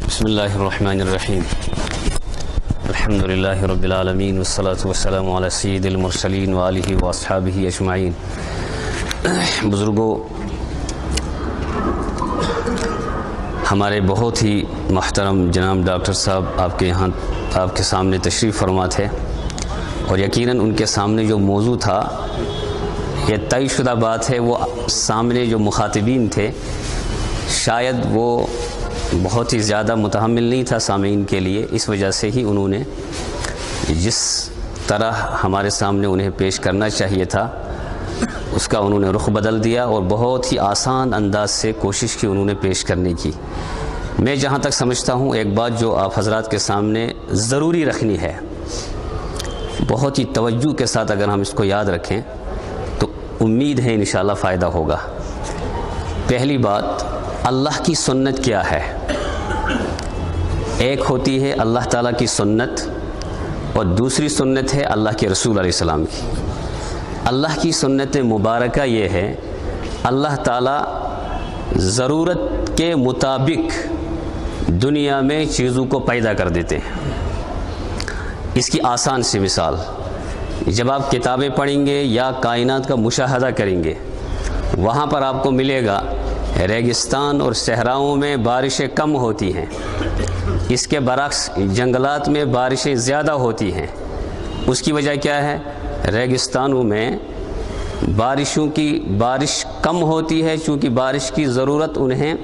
بسم اللہ الرحمن الرحیم الحمد للہ رب العالمین والصلاة والسلام علی سید المرسلین وآلہ واصحابہ اجمعین۔ بزرگوں، ہمارے بہت ہی محترم جناب ڈاکٹر صاحب آپ کے یہاں آپ کے سامنے تشریف فرما تھے، اور یقیناً ان کے سامنے جو موضوع تھا یہ طے شدہ بات ہے، وہ سامنے جو مخاطبین تھے شاید وہ بہت ہی زیادہ متحمل نہیں تھا سامعین کے لیے، اس وجہ سے ہی انہوں نے جس طرح ہمارے سامنے انہیں پیش کرنا چاہیے تھا اس کا انہوں نے رخ بدل دیا، اور بہت ہی آسان انداز سے کوشش کی انہوں نے پیش کرنے کی۔ میں جہاں تک سمجھتا ہوں ایک بات جو آپ حضرات کے سامنے ضروری رکھنی ہے، بہت ہی توجہ کے ساتھ اگر ہم اس کو یاد رکھیں تو امید ہے انشاءاللہ فائدہ ہوگا۔ پہلی بات، اللہ کی سنت کیا ہے؟ ایک ہوتی ہے اللہ تعالیٰ کی سنت، اور دوسری سنت ہے اللہ کے رسول علیہ السلام کی۔ اللہ کی سنت مبارکہ یہ ہے، اللہ تعالیٰ ضرورت کے مطابق دنیا میں چیزوں کو پیدا کر دیتے ہیں۔ اس کی آسان سی مثال، جب آپ کتابیں پڑھیں گے یا کائنات کا مشاہدہ کریں گے، وہاں پر آپ کو ملے گا ریگستان اور صحراؤں میں بارشیں کم ہوتی ہیں، اس کے برعکس جنگلات میں بارشیں زیادہ ہوتی ہیں۔ اس کی وجہ کیا ہے؟ ریگستانوں میں بارش کم ہوتی ہے، چونکہ بارش کی ضرورت انہیں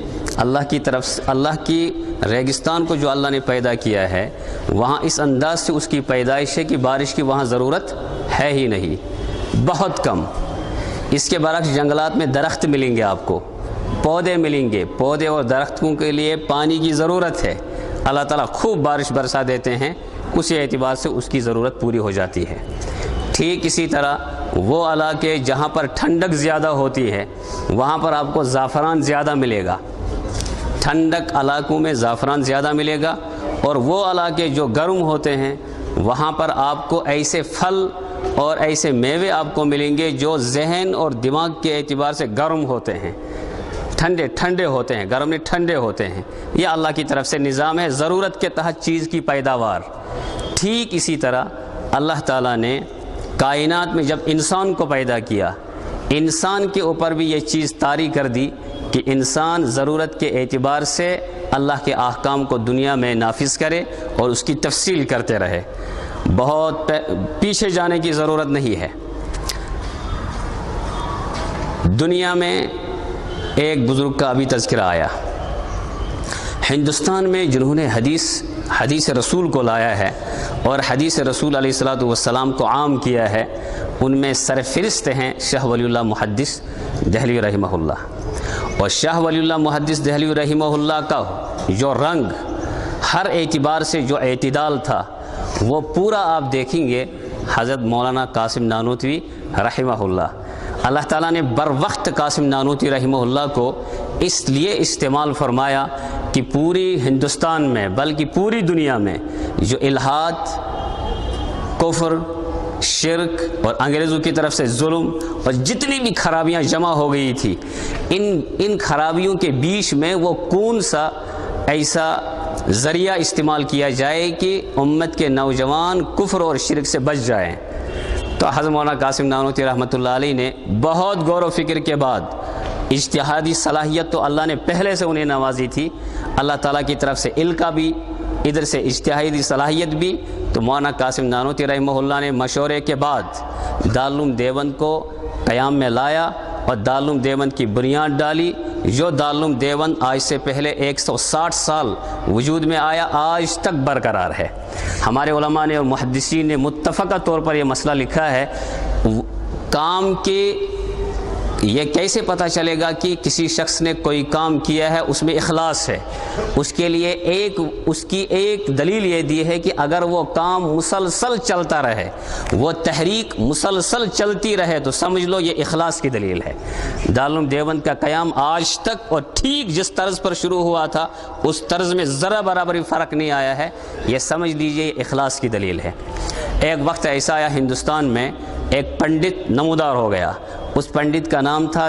اللہ کی طرف سے، اللہ کی ریگستان کو جو اللہ نے پیدا کیا ہے وہاں اس انداز سے اس کی پیدائش ہے کہ بارش کی وہاں ضرورت ہے ہی نہیں، بہت کم۔ اس کے برعکس جنگلات میں درخت ملیں گے، آپ کو پودے ملیں گے، پودے اور درختوں کے لیے پانی کی ضرورت ہے، اللہ تعالیٰ خوب بارش برسا دیتے ہیں، اسی اعتبار سے اس کی ضرورت پوری ہو جاتی ہے۔ ٹھیک اسی طرح وہ علاقے جہاں پر ٹھنڈک زیادہ ہوتی ہے وہاں پر آپ کو زعفران زیادہ ملے گا، ٹھنڈک علاقوں میں زعفران زیادہ ملے گا، اور وہ علاقے جو گرم ہوتے ہیں وہاں پر آپ کو ایسے پھل اور ایسے میوے آپ کو ملیں گے جو ذہن اور دماغ کے اعتبار سے گرم ہوتے ہیں، ٹھنڈے ہوتے ہیں، گرم نہیں ٹھنڈے ہوتے ہیں۔ یہ اللہ کی طرف سے نظام ہے، ضرورت کے تحت چیز کی پیداوار۔ ٹھیک اسی طرح اللہ تعالیٰ نے کائنات میں جب انسان کو پیدا کیا، انسان کے اوپر بھی یہ چیز طاری کر دی کہ انسان ضرورت کے اعتبار سے اللہ کے احکام کو دنیا میں نافذ کرے اور اس کی تفصیل کرتے رہے، بہت پیچھے جانے کی ضرورت نہیں ہے۔ دنیا میں ایک بزرگ کا ابھی تذکرہ آیا، ہندوستان میں جنہوں نے حدیث رسول کو لایا ہے اور حدیث رسول علیہ الصلوۃ والسلام کو عام کیا ہے، ان میں سرفہرست ہیں شاہ ولی اللہ محدث دہلوی رحمہ اللہ۔ اور شاہ ولی اللہ محدث دہلوی رحمہ اللہ کا جو رنگ، ہر اعتبار سے جو اعتدال تھا، وہ پورا آپ دیکھیں گے حضرت مولانا قاسم نانوتوی رحمہ اللہ۔ اللہ تعالیٰ نے بر وقت قاسم نانوتوی رحمہ اللہ کو اس لیے استعمال فرمایا کہ پوری ہندوستان میں بلکہ پوری دنیا میں جو الحاد، کفر، شرک اور انگریزوں کی طرف سے ظلم اور جتنی بھی خرابیاں جمع ہو گئی تھی، ان خرابیوں کے بیچ میں وہ کون سا ایسا ذریعہ استعمال کیا جائے کہ امت کے نوجوان کفر اور شرک سے بچ جائیں۔ تو حضرت مولانا قاسم نانوتوی رحمۃ اللہ علیہ نے بہت غور و فکر کے بعد، اجتہادی صلاحیت تو اللہ نے پہلے سے انہیں نوازی تھی، اللہ تعالیٰ کی طرف سے علم کا بھی، ادھر سے اجتہادی صلاحیت بھی، تو مولانا قاسم نانوتوی رحمہ اللہ نے مشورے کے بعد دارالعلوم دیوبند کو قیام میں لایا اور دارالعلوم دیوبند کی بنیاد ڈالی، جو دارالعلوم دیوبند آج سے پہلے 160 سال وجود میں آیا، آج تک برقرار ہے۔ ہمارے علماء نے اور محدثین نے متفقہ طور پر یہ مسئلہ لکھا ہے، کام کے یہ کیسے پتہ چلے گا کہ کسی شخص نے کوئی کام کیا ہے اس میں اخلاص ہے؟ اس کے لیے اس کی ایک دلیل یہ دی ہے کہ اگر وہ کام مسلسل چلتا رہے، وہ تحریک مسلسل چلتی رہے، تو سمجھ لو یہ اخلاص کی دلیل ہے۔ دارالعلوم دیوبند کا قیام آج تک اور ٹھیک جس طرز پر شروع ہوا تھا اس طرز میں ذرا برابر بھی فرق نہیں آیا ہے، یہ سمجھ لیجئے یہ اخلاص کی دلیل ہے۔ ایک وقت ایسا آیا ہندوستان میں، ایک پنڈت نمودار ہو گیا، اس پنڈت کا نام تھا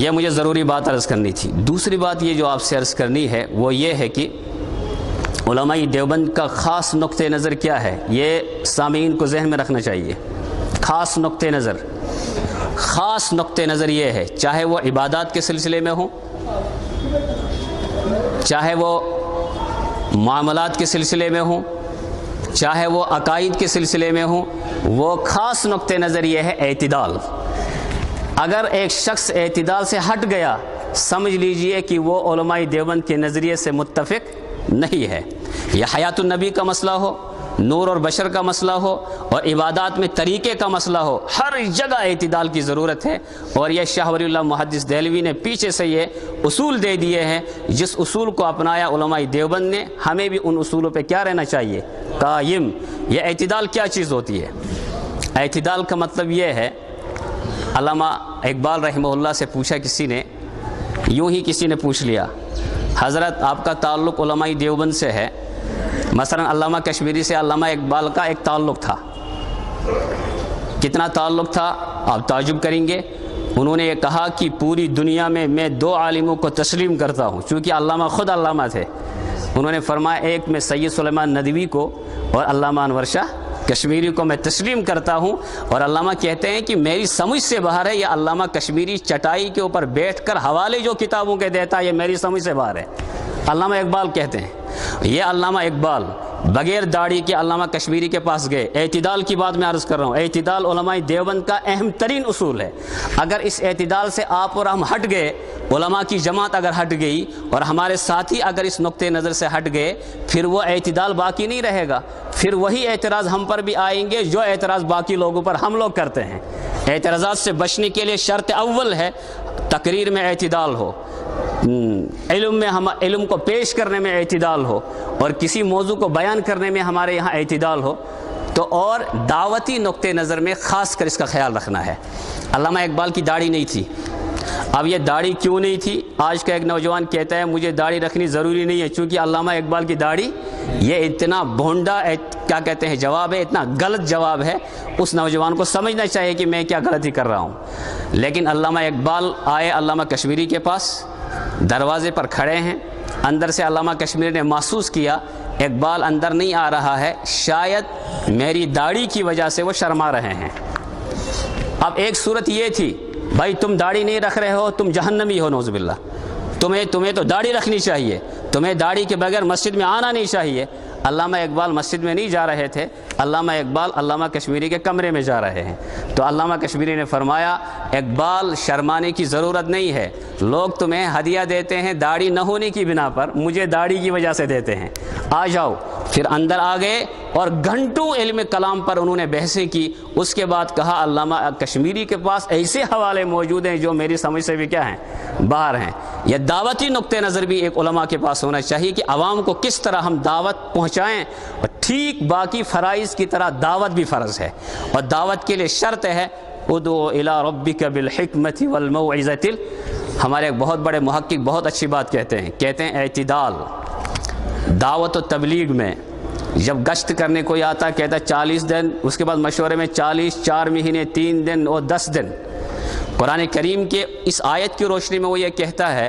یہ مجھے ضروری بات عرض کرنی تھی۔ دوسری بات یہ جو آپ سے عرض کرنی ہے وہ یہ ہے کہ علماء دیوبند کا خاص نقطہ نظر کیا ہے، یہ سامعین کو ذہن میں رکھنا چاہیے۔ خاص نقطہ نظر یہ ہے، چاہے وہ عبادات کے سلسلے میں ہوں، چاہے وہ معاملات کے سلسلے میں ہوں، چاہے وہ عقائد کے سلسلے میں ہوں، وہ خاص نقطہ نظر یہ ہے اعتدال۔ اگر ایک شخص اعتدال سے ہٹ گیا، سمجھ لیجئے کہ وہ علماء دیوبند کے نظریے سے متفق نہیں ہے۔ یہ حیات النبی کا مسئلہ ہو، نور اور بشر کا مسئلہ ہو، اور عبادات میں طریقے کا مسئلہ ہو، ہر جگہ اعتدال کی ضرورت ہے۔ اور یہ شاہ ولی اللہ محدث دہلوی نے پیچھے سے یہ اصول دے دیے ہیں، جس اصول کو اپنایا علماء دیوبند نے، ہمیں بھی ان اصولوں پہ کیا رہنا چاہیے؟ قائم۔ یہ اعتدال کیا چیز ہوتی ہے؟ اعتدال کا مطلب یہ ہے، علامہ اقبال رحمہ اللہ سے پوچھا کسی نے، یوں ہی کسی نے پوچھ لیا، حضرت آپ کا تعلق علماء دیوبند سے ہے، مثلا علامہ کشمیری سے علامہ اقبال کا ایک تعلق تھا، کتنا تعلق تھا آپ تعجب کریں گے۔ انہوں نے یہ کہا کہ پوری دنیا میں دو عالموں کو تسلیم کرتا ہوں، چونکہ علامہ خود علامہ تھے۔ انہوں نے فرمایا ایک میں سید سلیمان ندوی کو اور علامہ انور شاہ کشمیری کو میں تسلیم کرتا ہوں، اور علامہ کہتے ہیں کہ میری سمجھ سے باہر ہے۔ یہ علامہ کشمیری چٹائی کے اوپر بیٹھ کر حوالے جو کتابوں کے دیتا ہے، یہ میری سمجھ سے باہر ہے۔ علامہ اقبال کہتے ہیں، یہ علامہ اقبال بغیر داڑھی کے علامہ کشمیری کے پاس گئے۔ اعتدال کی بات میں عرض کر رہا ہوں، اعتدال علماء دیوبند کا اہم ترین اصول ہے۔ اگر اس اعتدال سے آپ اور ہم ہٹ گئے، علماء کی جماعت اگر ہٹ گئی اور ہمارے ساتھی اگر اس نقطۂ نظر سے ہٹ گئے، پھر وہ اعتدال باقی نہیں رہے گا۔ پھر وہی اعتراض ہم پر بھی آئیں گے جو اعتراض باقی لوگوں پر ہم لوگ کرتے ہیں۔ اعتراضات سے بچنے کے لیے شرط اول ہے تقریر میں اعتدال ہو، علم کو پیش کرنے میں اعتدال ہو، اور کسی موضوع کو بیان کرنے میں ہمارے یہاں اعتدال ہو، تو اور دعوتی نقطۂ نظر میں خاص کر اس کا خیال رکھنا ہے۔ علامہ اقبال کی داڑھی نہیں تھی۔ اب یہ داڑھی کیوں نہیں تھی؟ آج کا ایک نوجوان کہتا ہے مجھے داڑھی رکھنی ضروری نہیں ہے چونکہ علامہ اقبال کی داڑھی، یہ اتنا بھونڈا کیا کہتے ہیں جواب ہے، اتنا غلط جواب ہے۔ اس نوجوان کو سمجھنا چاہیے کہ میں کیا غلطی کر رہا ہوں۔ لیکن علامہ اقبال آئے علامہ کشمیری کے پاس، دروازے پر کھڑے ہیں، اندر سے علامہ کشمیری نے محسوس کیا اقبال اندر نہیں آ رہا ہے، شاید میری داڑھی کی وجہ سے وہ شرما رہے ہیں۔ اب ایک صورت یہ تھی، بھائی تم داڑھی نہیں رکھ رہے ہو، تم جہنمی ہو نعوذ باللہ، تمہیں تو داڑھی رکھنی چاہیے، تمہیں داڑھی کے بغیر مسجد میں آنا نہیں چاہیے۔ علامہ اقبال مسجد میں نہیں جا رہے تھے، علامہ اقبال علامہ کشمیری کے کمرے میں جا رہے ہیں۔ تو علامہ کشمیری نے فرمایا اقبال شرمانے کی ضرورت نہیں ہے، لوگ تمہیں ہدیہ دیتے ہیں داڑھی نہ ہونے کی بنا پر، مجھے داڑھی کی وجہ سے دیتے ہیں، آ جاؤ۔ پھر اندر آ گئے اور گھنٹوں علم کلام پر انہوں نے بحثیں کی۔ اس کے بعد کہا علامہ کشمیری کے پاس ایسے حوالے موجود ہیں جو میری سمجھ سے بھی کیا ہیں، باہر ہیں۔ یہ دعوتی نقطۂ نظر بھی ایک علماء کے پاس ہونا چاہیے کہ عوام کو کس طرح ہم دعوت پہنچائیں، اور ٹھیک باقی فرائض کی طرح دعوت بھی فرض ہے، اور دعوت کے لیے شرط ہے ادعو الی ربک بالحکمۃ والموعظۃ۔ ہمارے ایک بہت بڑے محقق بہت اچھی بات کہتے ہیں اعتدال دعوت و تبلیغ میں۔ جب گشت کرنے کوئی آتا کہتا 40 دن، اس کے بعد مشورے میں 40، 4 مہینے، 3 دن اور 10 دن۔ قرآن کریم کے اس آیت کی روشنی میں وہ یہ کہتا ہے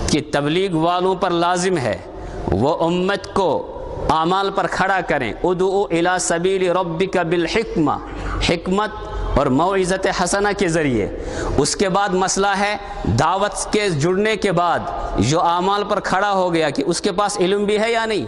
کہ تبلیغ والوں پر لازم ہے وہ امت کو اعمال پر کھڑا کریں، ادعو الی سبیل ربک بالحکمہ، حکمت اور موعظت حسنہ کے ذریعے۔ اس کے بعد مسئلہ ہے دعوت کے جڑنے کے بعد جو اعمال پر کھڑا ہو گیا کہ اس کے پاس علم بھی ہے یا نہیں۔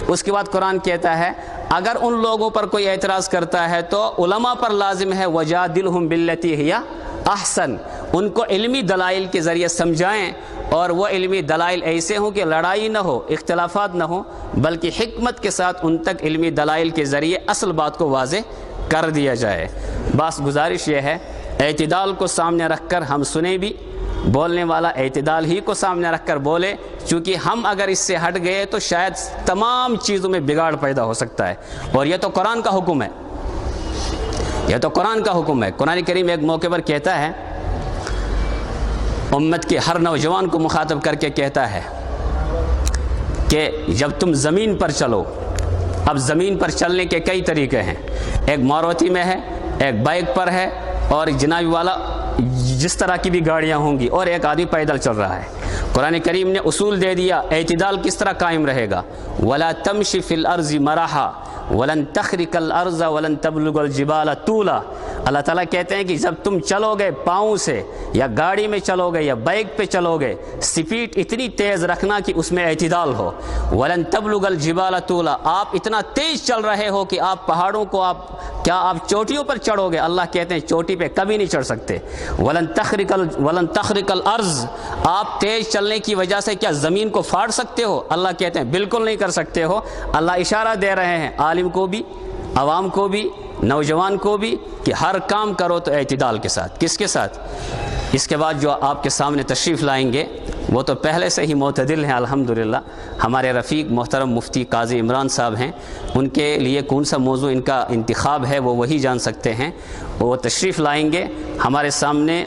اس کے بعد قرآن کہتا ہے اگر ان لوگوں پر کوئی اعتراض کرتا ہے تو علماء پر لازم ہے وجادلہم باللتی ہی احسن، ان کو علمی دلائل کے ذریعے سمجھائیں، اور وہ علمی دلائل ایسے ہوں کہ لڑائی نہ ہو، اختلافات نہ ہوں، بلکہ حکمت کے ساتھ ان تک علمی دلائل کے ذریعے اصل بات کو واضح کر دیا جائے۔ بس گزارش یہ ہے اعتدال کو سامنے رکھ کر ہم سنیں بھی، بولنے والا اعتدال ہی کو سامنے رکھ کر بولے، چونکہ ہم اگر اس سے ہٹ گئے تو شاید تمام چیزوں میں بگاڑ پیدا ہو سکتا ہے، اور یہ تو قرآن کا حکم ہے، یہ تو قرآن کا حکم ہے۔ قرآن کریم ایک موقع پر کہتا ہے، امت کے ہر نوجوان کو مخاطب کر کے کہتا ہے کہ جب تم زمین پر چلو، اب زمین پر چلنے کے کئی طریقے ہیں، ایک ماروتی میں ہے، ایک بائک پر ہے، اور جناب والا جس طرح کی بھی گاڑیاں ہوں گی، اور ایک آدمی پیدل چل رہا ہے۔ قرآن کریم نے اصول دے دیا اعتدال کس طرح قائم رہے گا، وَلَا تَمْشِ فِي الْأَرْضِ مَرَحًا وَلَن تَخْرِقَ الْأَرْضَ وَلَن تَبْلُغَ الْجِبَالَ طُولًا۔ اللہ تعالیٰ کہتے ہیں کہ جب تم چلو گے پاؤں سے، یا گاڑی میں چلو گے، یا بائک پہ چلو گے، سپیڈ اتنی تیز رکھنا کہ اس میں اعتدال ہو۔ وَلَن تَبْلُغَ الْجِبَالَ طُولًا، آپ اتنا تیز چل رہے ہو کہ آپ پہاڑوں کو کیا آپ چوٹیوں پر چڑھو گے؟ اللہ کہتے ہیں چوٹی پہ کبھی نہیں چڑھ سکتے۔ وَلَن تَخْرِقَ الْأَرْض، آپ تیز چلنے کی وجہ سے کیا زمین کو پھاڑ سکتے ہو؟ اللہ کہتے ہیں بالکل نہیں کر سکتے ہو۔ اللہ اشارہ دے رہے ہیں عالم کو بھی، عوام کو بھی، نوجوان کو بھی، کہ ہر کام کرو تو اعتدال کے ساتھ۔ کس کے ساتھ؟ اس کے بعد جو آپ کے سامنے تشریف لائیں گے وہ تو پہلے سے ہی معتدل ہیں الحمدللہ، ہمارے رفیق محترم مفتی قاضی عمران صاحب ہیں، ان کے لیے کون سا موضوع ان کا انتخاب ہے وہ وہی جان سکتے ہیں۔ وہ تشریف لائیں گے ہمارے سامنے،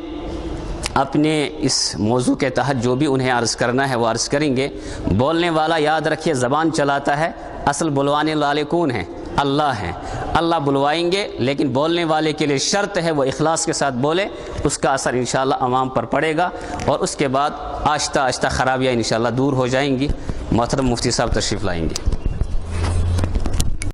اپنے اس موضوع کے تحت جو بھی انہیں عرض کرنا ہے وہ عرض کریں گے۔ بولنے والا یاد رکھیے زبان چلاتا ہے، اصل بلوانے والے کون ہیں؟ اللہ ہیں۔ اللہ بلوائیں گے، لیکن بولنے والے کے لیے شرط ہے وہ اخلاص کے ساتھ بولے، اس کا اثر انشاءاللہ عوام پر پڑے گا، اور اس کے بعد آہستہ آہستہ خرابیاں انشاءاللہ دور ہو جائیں گی۔ محترم مفتی صاحب تشریف لائیں گے۔